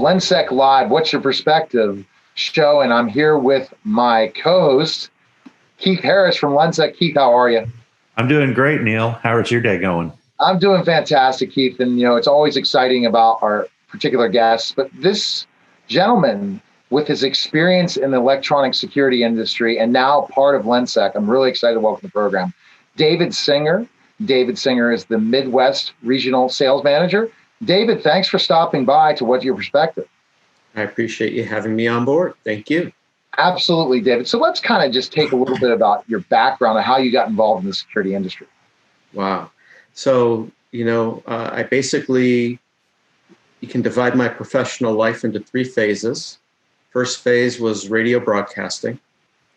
LENSEC Live, What's Your Perspective show, and I'm here with my co-host, Keith Harris from LENSEC. Keith, how are you? I'm doing great, Neil. How is your day going? I'm doing fantastic, Keith, and it's always exciting about our particular guests, but this gentleman with his experience in the electronic security industry and now part of LENSEC, I'm really excited to welcome the program, David Singer. David Singer is the Midwest Regional Sales Manager. David, thanks for stopping by to What's Your Perspective. I appreciate you having me on board. Thank you. Absolutely, David. So let's kind of just take a little bit about your background and how you got involved in the security industry. Wow. So, I basically, you can divide my professional life into three phases. First phase was radio broadcasting.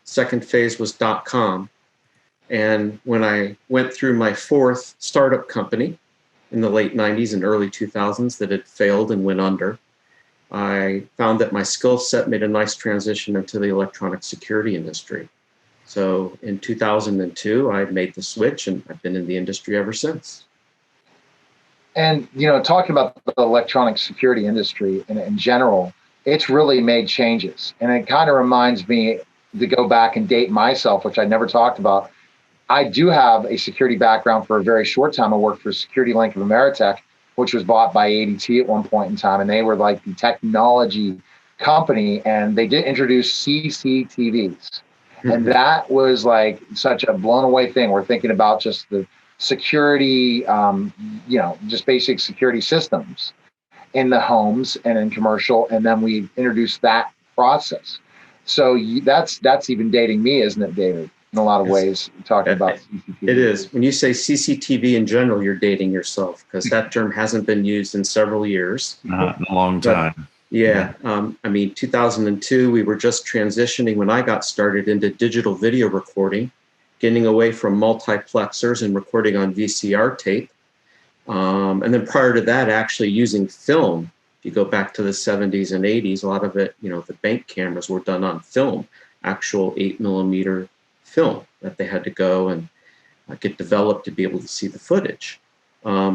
Second phase was .com. And when I went through my fourth startup company in the late 90s and early 2000s that had failed and went under, I found that my skill set made a nice transition into the electronic security industry. So in 2002, I made the switch and I've been in the industry ever since. And, talking about the electronic security industry in general, it's really made changes. And it kind of reminds me to go back and date myself, which I never talked about. I do have a security background for a very short time. I worked for Security Link of Ameritech, which was bought by ADT at one point in time. And they were like the technology company. And they did introduce CCTVs. Mm-hmm. And that was like such a blown away thing. We're thinking about just the security, just basic security systems in the homes and in commercial. And then we introduced that process. So that's even dating me, isn't it, David? In a lot of ways, talking about CCTV. It is. When you say CCTV in general, you're dating yourself because that term hasn't been used in several years. Not in a long time. But, yeah. 2002, we were just transitioning when I got started into digital video recording, getting away from multiplexers and recording on VCR tape. And then prior to that, actually using film. If you go back to the 70s and 80s, a lot of it, the bank cameras were done on film, actual 8mm film that they had to go and get developed to be able to see the footage.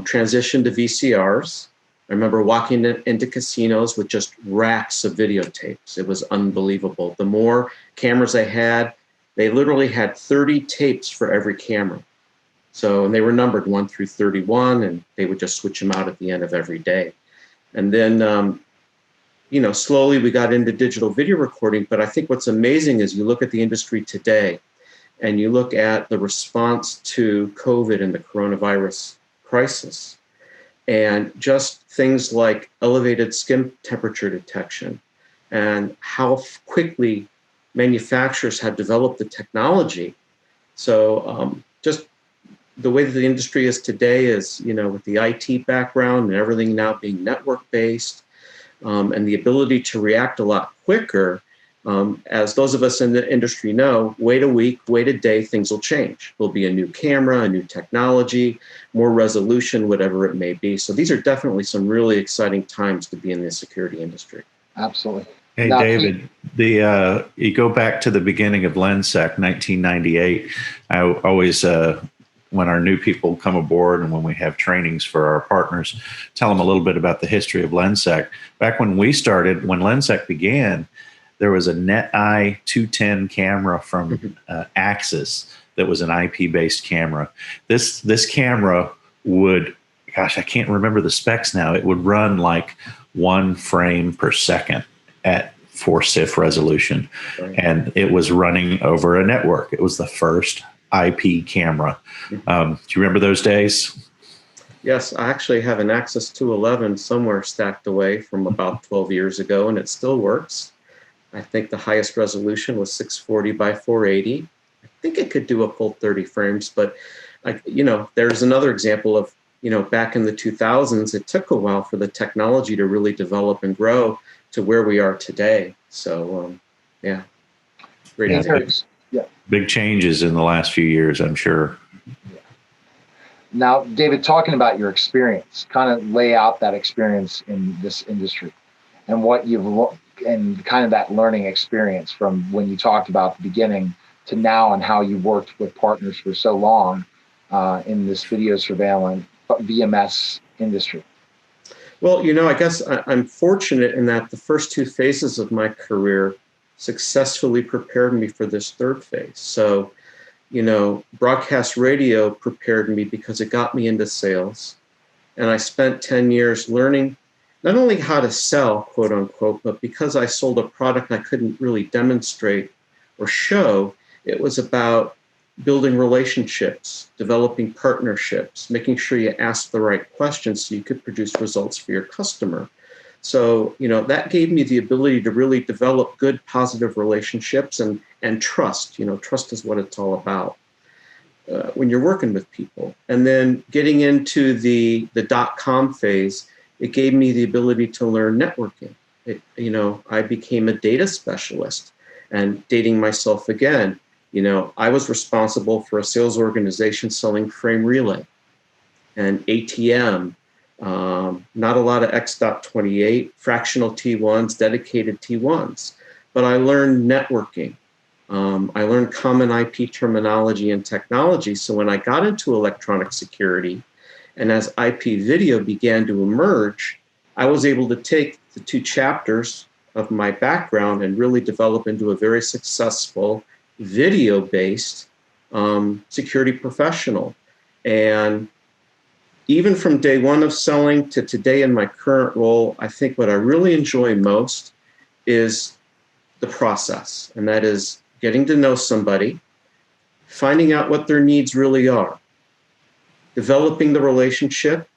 Transition to VCRs. I remember walking into casinos with just racks of videotapes. It was unbelievable. The more cameras they had, they literally had 30 tapes for every camera. And they were numbered 1 through 31, and they would just switch them out at the end of every day. And then, slowly we got into digital video recording. But I think what's amazing is you look at the industry today, and you look at the response to COVID and the coronavirus crisis, and just things like elevated skin temperature detection and how quickly manufacturers have developed the technology. So just the way that the industry is today is, with the IT background and everything now being network-based, and the ability to react a lot quicker. As those of us in the industry know, wait a week, wait a day, things will change. There'll be a new camera, a new technology, more resolution, whatever it may be. So these are definitely some really exciting times to be in the security industry. Absolutely. Hey, now, David, you go back to the beginning of LENSEC, 1998. I always, when our new people come aboard and when we have trainings for our partners, tell them a little bit about the history of LENSEC. Back when we started, when LENSEC began, there was a NetEye 210 camera from Axis that was an IP-based camera. This camera would, gosh, I can't remember the specs now. It would run like 1 frame per second at 4 CIF resolution. Right. And it was running over a network. It was the first IP camera. Do you remember those days? Yes, I actually have an Axis 211 somewhere stacked away from about 12 years ago, and it still works. I think the highest resolution was 640 by 480. I think it could do a full 30 frames, but there's another example of, back in the 2000s, it took a while for the technology to really develop and grow to where we are today. So, great example. Big changes in the last few years, I'm sure. Yeah. Now, David, talking about your experience, kind of lay out that experience in this industry and what you've and kind of that learning experience from when you talked about the beginning to now and how you worked with partners for so long in this video surveillance VMS industry. Well, I guess I'm fortunate in that the first two phases of my career successfully prepared me for this third phase. So, broadcast radio prepared me because it got me into sales. And I spent 10 years learning not only how to sell, quote unquote, but because I sold a product I couldn't really demonstrate or show, it was about building relationships, developing partnerships, making sure you ask the right questions so you could produce results for your customer. So, that gave me the ability to really develop good, positive relationships and trust. Trust is what it's all about when you're working with people. And then getting into the .com phase, it gave me the ability to learn networking. I became a data specialist, and dating myself again, I was responsible for a sales organization selling frame relay and ATM, not a lot of X.28, fractional T1s, dedicated T1s, but I learned networking. I learned common IP terminology and technology. So when I got into electronic security, and as IP video began to emerge, I was able to take the two chapters of my background and really develop into a very successful video-based security professional. And even from day one of selling to today in my current role, I think what I really enjoy most is the process. And that is getting to know somebody, finding out what their needs really are, developing the relationship,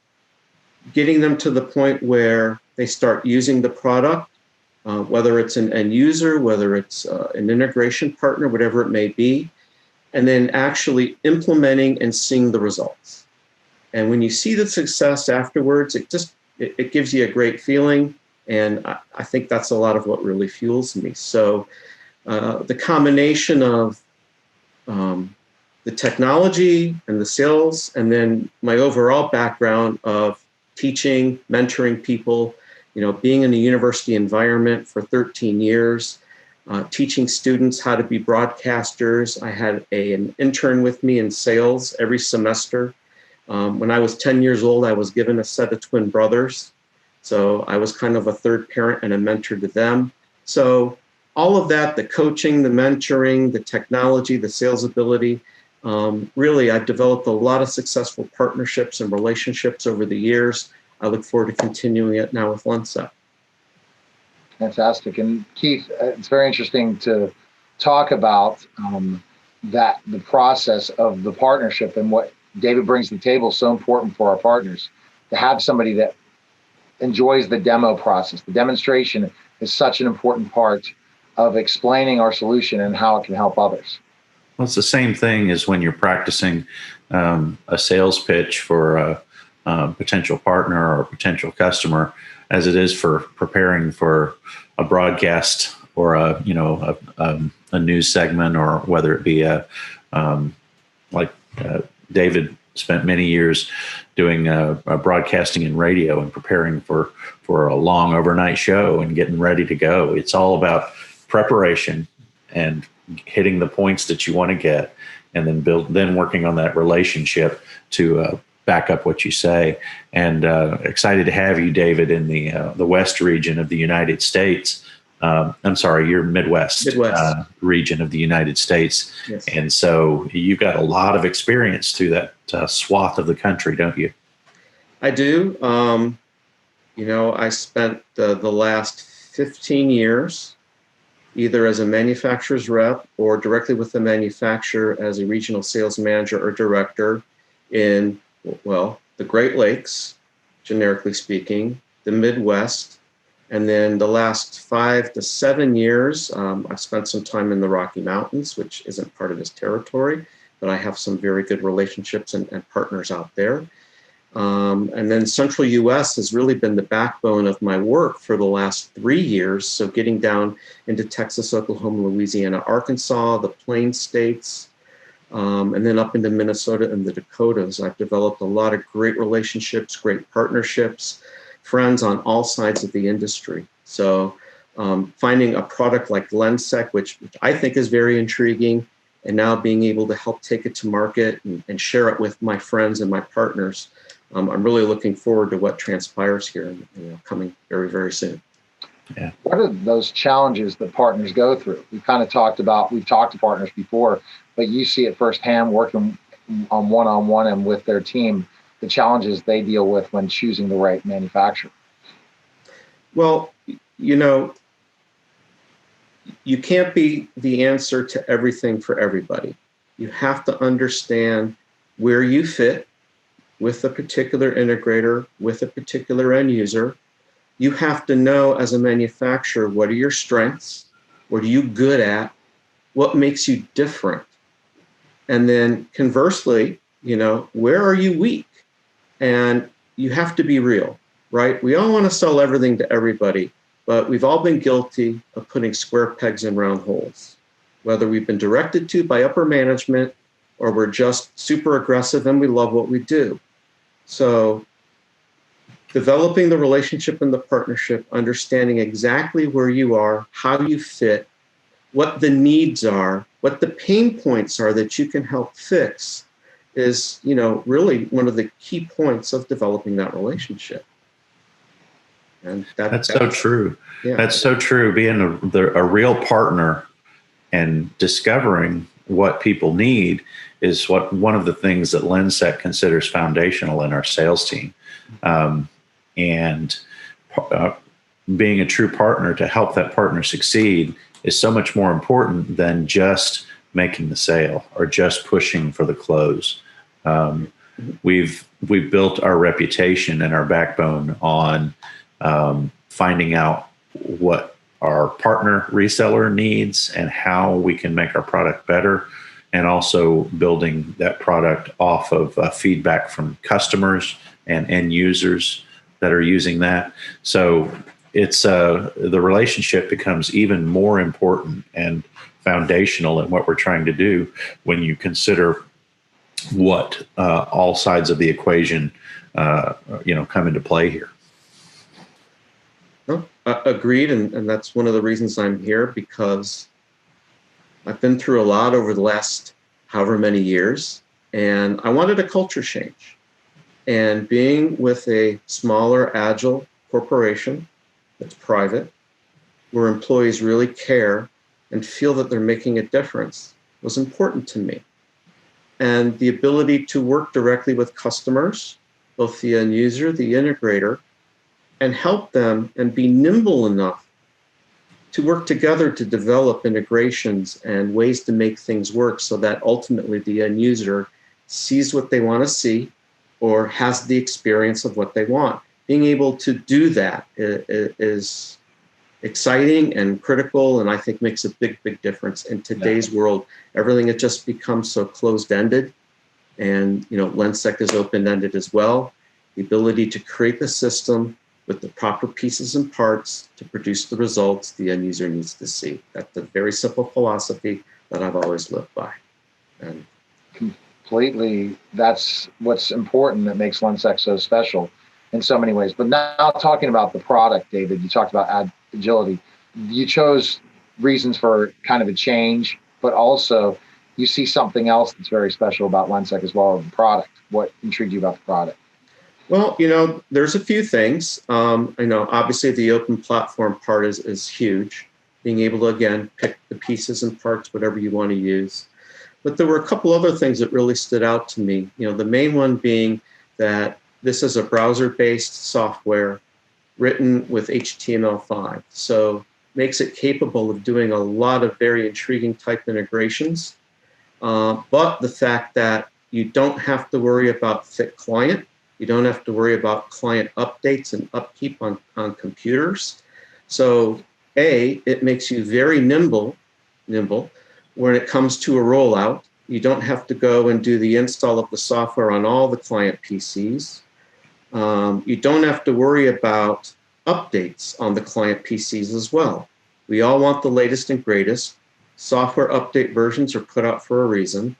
getting them to the point where they start using the product, whether it's an end user, whether it's an integration partner, whatever it may be, and then actually implementing and seeing the results. And when you see the success afterwards, it gives you a great feeling. And I think that's a lot of what really fuels me. So the combination of the technology and the sales, and then my overall background of teaching, mentoring people, being in a university environment for 13 years, teaching students how to be broadcasters. I had an intern with me in sales every semester. When I was 10 years old, I was given a set of twin brothers. So I was kind of a third parent and a mentor to them. So all of that, the coaching, the mentoring, the technology, the sales ability, really, I've developed a lot of successful partnerships and relationships over the years. I look forward to continuing it now with LENSEC. Fantastic. And Keith, it's very interesting to talk about the process of the partnership and what David brings to the table is so important for our partners. To have somebody that enjoys the demo process. The demonstration is such an important part of explaining our solution and how it can help others. Well, it's the same thing as when you're practicing a sales pitch for a potential partner or a potential customer, as it is for preparing for a broadcast or a news segment, or whether it be David spent many years doing broadcasting and radio and preparing for a long overnight show and getting ready to go. It's all about preparation and hitting the points that you want to get, and then working on that relationship to back up what you say. And excited to have you, David, in the West region of the United States. I'm sorry, you're Midwest. Region of the United States. Yes. And so you've got a lot of experience through that swath of the country, don't you? I do. I spent the last 15 years either as a manufacturer's rep or directly with the manufacturer as a regional sales manager or director in, the Great Lakes, generically speaking, the Midwest, and then the last 5 to 7 years, I've spent some time in the Rocky Mountains, which isn't part of this territory, but I have some very good relationships and partners out there. And then Central U.S. has really been the backbone of my work for the last 3 years. So getting down into Texas, Oklahoma, Louisiana, Arkansas, the Plains states, and then up into Minnesota and the Dakotas. I've developed a lot of great relationships, great partnerships, friends on all sides of the industry. So finding a product like LENSEC, which I think is very intriguing, and now being able to help take it to market and share it with my friends and my partners I'm really looking forward to what transpires here, coming very, very soon. Yeah. What are those challenges that partners go through? We've talked to partners before, but you see it firsthand working on one-on-one and with their team, the challenges they deal with when choosing the right manufacturer. Well, you can't be the answer to everything for everybody. You have to understand where you fit with a particular integrator, with a particular end user. You have to know as a manufacturer, what are your strengths? What are you good at? What makes you different? And then conversely, where are you weak? And you have to be real, right? We all want to sell everything to everybody, but we've all been guilty of putting square pegs in round holes, whether we've been directed to by upper management or we're just super aggressive and we love what we do. So developing the relationship and the partnership, understanding exactly where you are, how you fit, what the needs are, what the pain points are that you can help fix is, really one of the key points of developing that relationship. And that's so true. Yeah. That's so true. Being a real partner and discovering what people need is one of the things that LENSEC considers foundational in our sales team. And being a true partner to help that partner succeed is so much more important than just making the sale or just pushing for the close. We've built our reputation and our backbone on finding out what our partner reseller needs and how we can make our product better, and also building that product off of feedback from customers and end users that are using that. So it's the relationship becomes even more important and foundational in what we're trying to do when you consider what all sides of the equation come into play here. Well, agreed, and that's one of the reasons I'm here, because I've been through a lot over the last however many years, and I wanted a culture change. And being with a smaller, agile corporation that's private, where employees really care and feel that they're making a difference, was important to me. And the ability to work directly with customers, both the end user, the integrator, and help them and be nimble enough to work together to develop integrations and ways to make things work so that ultimately the end user sees what they want to see or has the experience of what they want. Being able to do that is exciting and critical, and I think makes a big, big difference in today's world. Everything has just become so closed-ended, and LENSEC is open-ended as well. The ability to create the system with the proper pieces and parts to produce the results the end user needs to see. That's a very simple philosophy that I've always lived by. And completely, that's what's important that makes LENSEC so special in so many ways. But now talking about the product, David, you talked about agility. You chose reasons for kind of a change, but also you see something else that's very special about LENSEC as well as the product. What intrigued you about the product? Well, there's a few things. Obviously the open platform part is huge. Being able to, again, pick the pieces and parts, whatever you want to use. But there were a couple other things that really stood out to me. The main one being that this is a browser-based software written with HTML5. So makes it capable of doing a lot of very intriguing type integrations. But the fact that you don't have to worry about fit client, you don't have to worry about client updates and upkeep on computers. So it makes you very nimble when it comes to a rollout. You don't have to go and do the install of the software on all the client PCs. You don't have to worry about updates on the client PCs as well. We all want the latest and greatest. Software update versions are put out for a reason.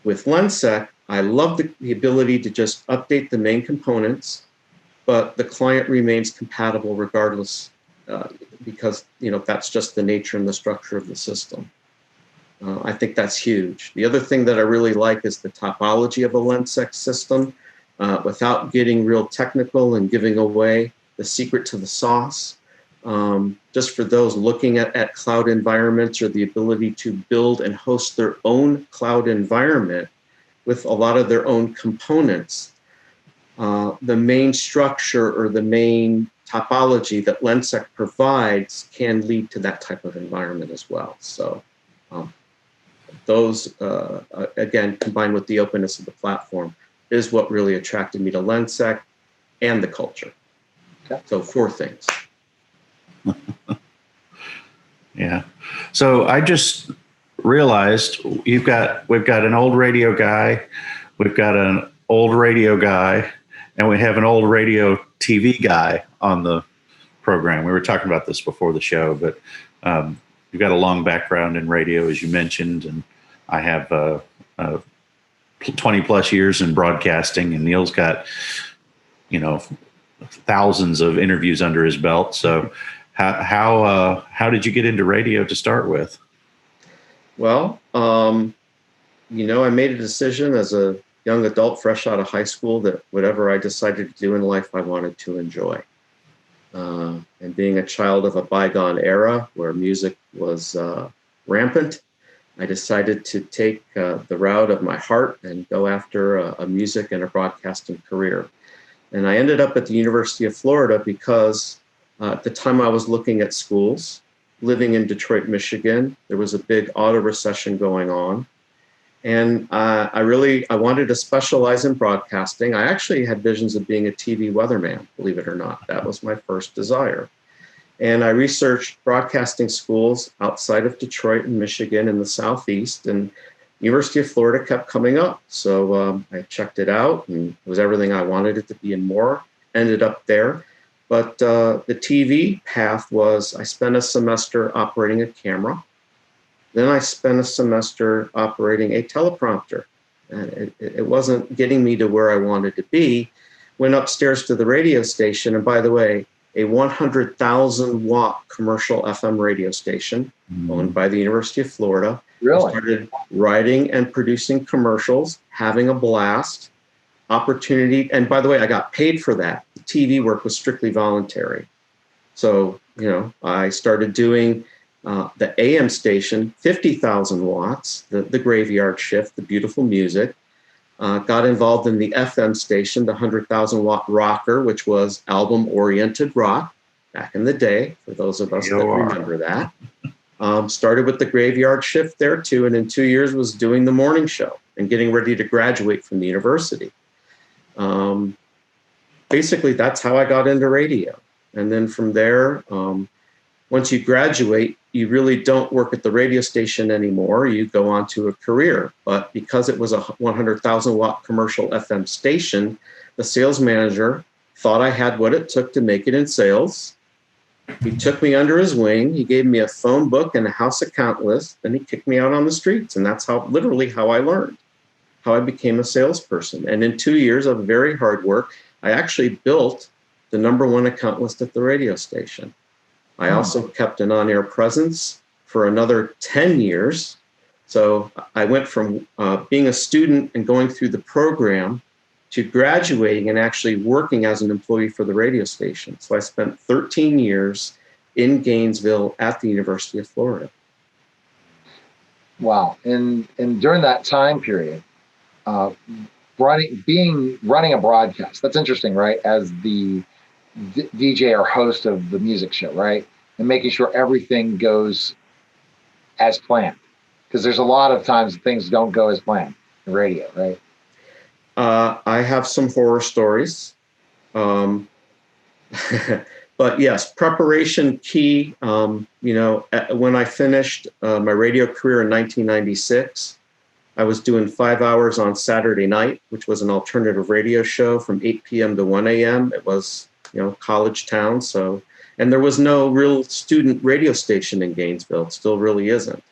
With LENSEC, I love the ability to just update the main components, but the client remains compatible regardless, because that's just the nature and the structure of the system. I think that's huge. The other thing that I really like is the topology of a LENSEC system. without getting real technical and giving away the secret to the sauce. Just for those looking at cloud environments or the ability to build and host their own cloud environment with a lot of their own components. The main structure or the main topology that LENSEC provides can lead to that type of environment as well. So those, again, combined with the openness of the platform, is what really attracted me to LENSEC and the culture. Okay. So 4 things. Yeah. So I just realized we've got an old radio guy, we've got an old radio guy, and we have an old radio TV guy on the program. We were talking about this before the show, but you've got a long background in radio, as you mentioned, and I have 20 plus years in broadcasting, and Neil's got, thousands of interviews under his belt. So how did you get into radio to start with? Well, I made a decision as a young adult, fresh out of high school, that whatever I decided to do in life, I wanted to enjoy. And being a child of a bygone era where music was rampant, I decided to take the route of my heart and go after a music and a broadcasting career. And I ended up at the University of Florida because at the time I was looking at schools. Living in Detroit, Michigan, there was a big auto recession going on. And I wanted to specialize in broadcasting. I actually had visions of being a TV weatherman, believe it or not. That was my first desire. And I researched broadcasting schools outside of Detroit and Michigan in the Southeast, and University of Florida kept coming up. So I checked it out, and it was everything I wanted it to be and more. Ended up there. But the TV path was, I spent a semester operating a camera. Then I spent a semester operating a teleprompter. And it wasn't getting me to where I wanted to be. Went upstairs to the radio station, and by the way, a 100,000 watt commercial FM radio station owned by the University of Florida. Really? I started writing and producing commercials, having a blast, opportunity. And by the way, I got paid for that. The TV work was strictly voluntary. So, I started doing the AM station, 50,000 watts, the graveyard shift, the beautiful music. Got involved in the FM station, the 100,000 watt rocker, which was album-oriented rock back in the day, for those of us that remember that. Started with the graveyard shift there too, and in 2 years was doing the morning show and getting ready to graduate from the university. Basically, that's how I got into radio. And then from there, once you graduate, you really don't work at the radio station anymore. You go on to a career. But because it was a 100,000 watt commercial FM station, the sales manager thought I had what it took to make it in sales. He took me under his wing. He gave me a phone book and a house account list, and he kicked me out on the streets. And that's literally how I learned, how I became a salesperson. And in 2 years of very hard work, I actually built the #1 account list at the radio station. I also kept an on-air presence for another 10 years. So I went from being a student and going through the program to graduating and actually working as an employee for the radio station. So I spent 13 years in Gainesville at the University of Florida. Wow. And during that time period, running a broadcast, that's interesting, right? As the DJ or host of the music show, right? And making sure everything goes as planned. Because there's a lot of times things don't go as planned in radio, right? I have some horror stories. But yes, preparation key. When I finished my radio career in 1996, I was doing 5 hours on Saturday night, which was an alternative radio show from 8 p.m. to 1 a.m. It was, college town. So, and there was no real student radio station in Gainesville. It still really isn't.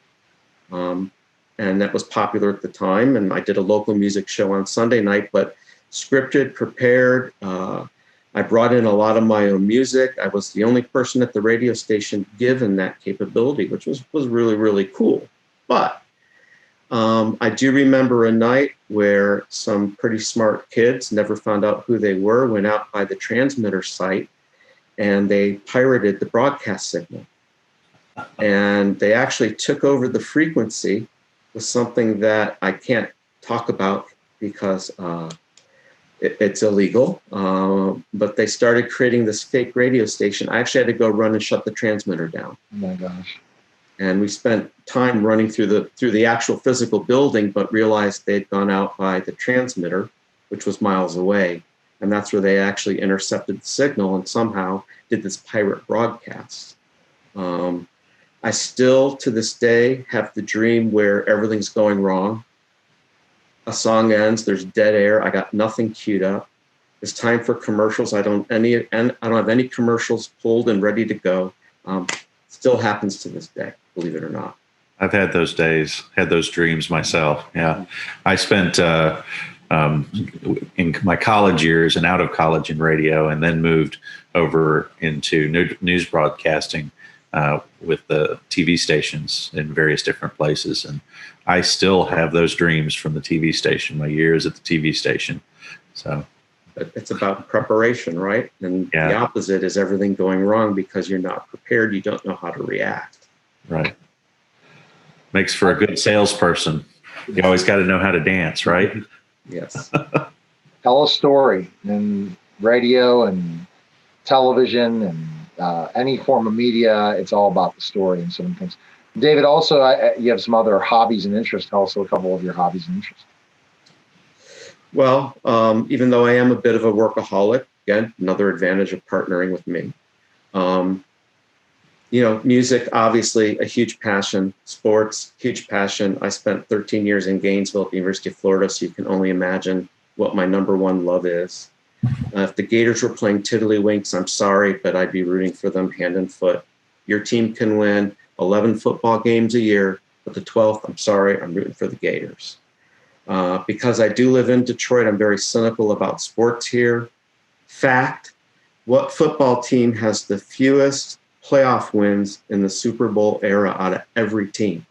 And that was popular at the time. And I did a local music show on Sunday night, but scripted, prepared. I brought in a lot of my own music. I was the only person at the radio station given that capability, which was really, really cool. But I do remember a night where some pretty smart kids, never found out who they were, went out by the transmitter site and they pirated the broadcast signal. And they actually took over the frequency with something that I can't talk about because it's illegal. But they started creating this fake radio station. I actually had to go run and shut the transmitter down. Oh my gosh. And we spent time running through the actual physical building, but realized they'd gone out by the transmitter, which was miles away. And that's where they actually intercepted the signal and somehow did this pirate broadcast. I still, to this day, have the dream where everything's going wrong. A song ends, there's dead air, I got nothing queued up. It's time for commercials. I don't have any commercials pulled and ready to go. Still happens to this day, believe it or not. I've had those days, had those dreams myself. Yeah. I spent in my college years and out of college in radio, and then moved over into news broadcasting with the TV stations in various different places. And I still have those dreams from the TV station, my years at the TV station. So it's about preparation, right? And the opposite is everything going wrong because you're not prepared. You don't know how to react. Right. Makes for a good salesperson. You always got to know how to dance, right? Yes. Tell a story in radio and television and any form of media. It's all about the story and some things. David, also, you have some other hobbies and interests. Tell us a couple of your hobbies and interests. Well, even though I am a bit of a workaholic, again, another advantage of partnering with me. Music, obviously a huge passion. Sports, huge passion. I spent 13 years in Gainesville at the University of Florida, so you can only imagine what my number one love is. If the Gators were playing Tiddlywinks, I'm sorry, but I'd be rooting for them hand and foot. Your team can win 11 football games a year, but the 12th, I'm sorry, I'm rooting for the Gators. Because I do live in Detroit, I'm very cynical about sports here. Fact, what football team has the fewest playoff wins in the Super Bowl era out of every team?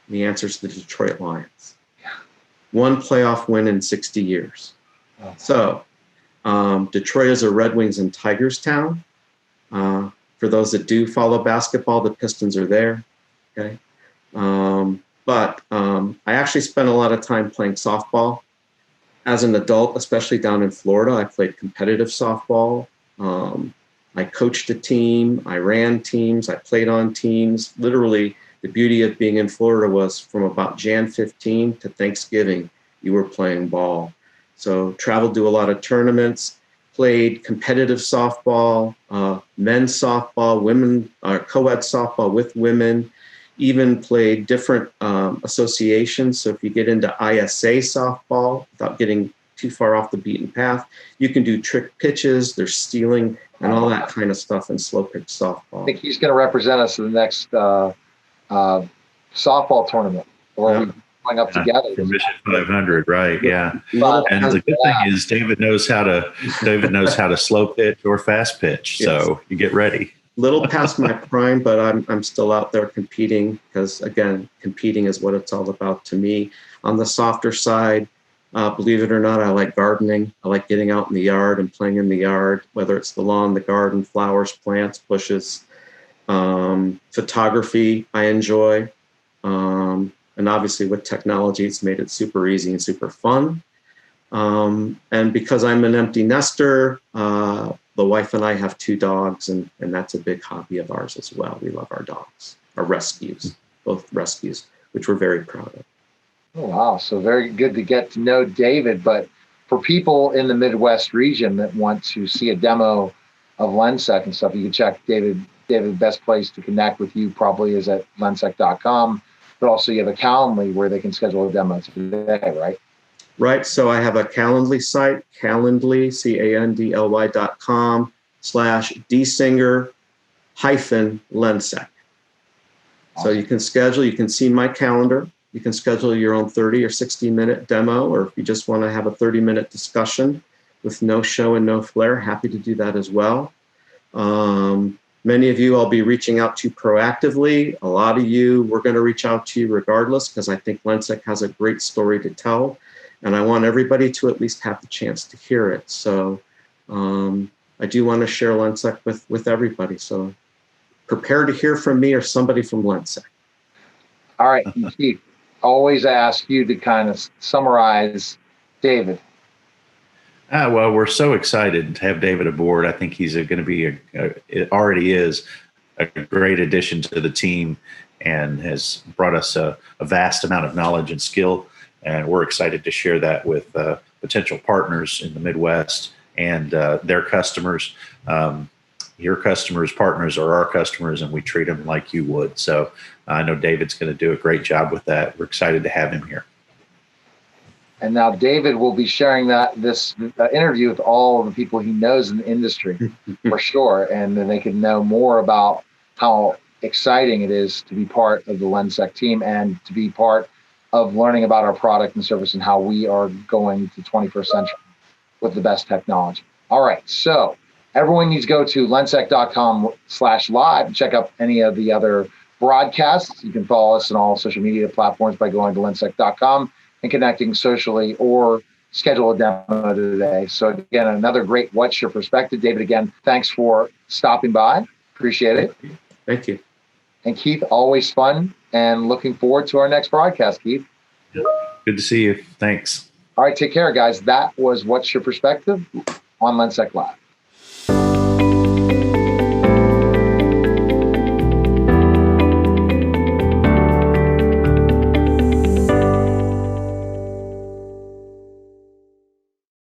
And the answer is the Detroit Lions. One playoff win in 60 years. Oh. So Detroit is a Red Wings and Tigers town. For those that do follow basketball, the Pistons are there. Okay. But I actually spent a lot of time playing softball. As an adult, especially down in Florida, I played competitive softball. I coached a team. I ran teams. I played on teams. Literally, the beauty of being in Florida was from about Jan 15 to Thanksgiving, you were playing ball. So traveled to a lot of tournaments, played competitive softball, men's softball, women, co-ed softball with women, even played different associations. So if you get into ISA softball, without getting too far off the beaten path, you can do trick pitches, there's stealing, and all that kind of stuff in slow pitch softball. I think he's going to represent us in the next softball tournament, or we going up together. For Mission 500, right? Yeah. And the good thing is David knows how to slow pitch or fast pitch. Yes. So you get ready. Little past my prime, but I'm still out there competing because, again, competing is what it's all about to me. On the softer side, believe it or not, I like gardening. I like getting out in the yard and playing in the yard, whether it's the lawn, the garden, flowers, plants, bushes. Photography, I enjoy. And obviously with technology, it's made it super easy and super fun. And because I'm an empty nester, the wife and I have 2 dogs, and that's a big hobby of ours as well. We love our dogs, our rescues, both rescues, which we're very proud of. Oh, wow. So very good to get to know David. But for people in the Midwest region that want to see a demo of LENSEC and stuff, you can check David. David, the best place to connect with you probably is at lensec.com. But also you have a Calendly where they can schedule a demo today, right? Right. So I have a Calendly site, Calendly, CANDLY.com/DSinger-LENSEC. So you can schedule, you can see my calendar. You can schedule your own 30 or 60-minute demo, or if you just want to have a 30-minute discussion with no show and no flair, happy to do that as well. Many of you I'll be reaching out to proactively. A lot of you, we're going to reach out to you regardless, because I think LENSEC has a great story to tell. And I want everybody to at least have the chance to hear it. So I do want to share LENSEC with everybody. So prepare to hear from me or somebody from LENSEC. All right, Keith, always ask you to kind of summarize David. Well, we're so excited to have David aboard. I think he's going to be, it already is, a great addition to the team and has brought us a vast amount of knowledge and skill. And we're excited to share that with potential partners in the Midwest and their customers. Your customers, partners are our customers, and we treat them like you would. So I know David's going to do a great job with that. We're excited to have him here. And now David will be sharing this interview with all of the people he knows in the industry for sure. And then they can know more about how exciting it is to be part of the LENSEC team and to be part of learning about our product and service and how we are going to 21st century with the best technology. All right. So everyone needs to go to lensec.com/live and check out any of the other broadcasts. You can follow us on all social media platforms by going to lensec.com and connecting socially or schedule a demo today. So again, another great What's Your Perspective. David, again, thanks for stopping by. Appreciate it. Thank you. And Keith, always fun and looking forward to our next broadcast, Keith. Good to see you. Thanks. All right, take care, guys. That was What's Your Perspective on LENSEC Live.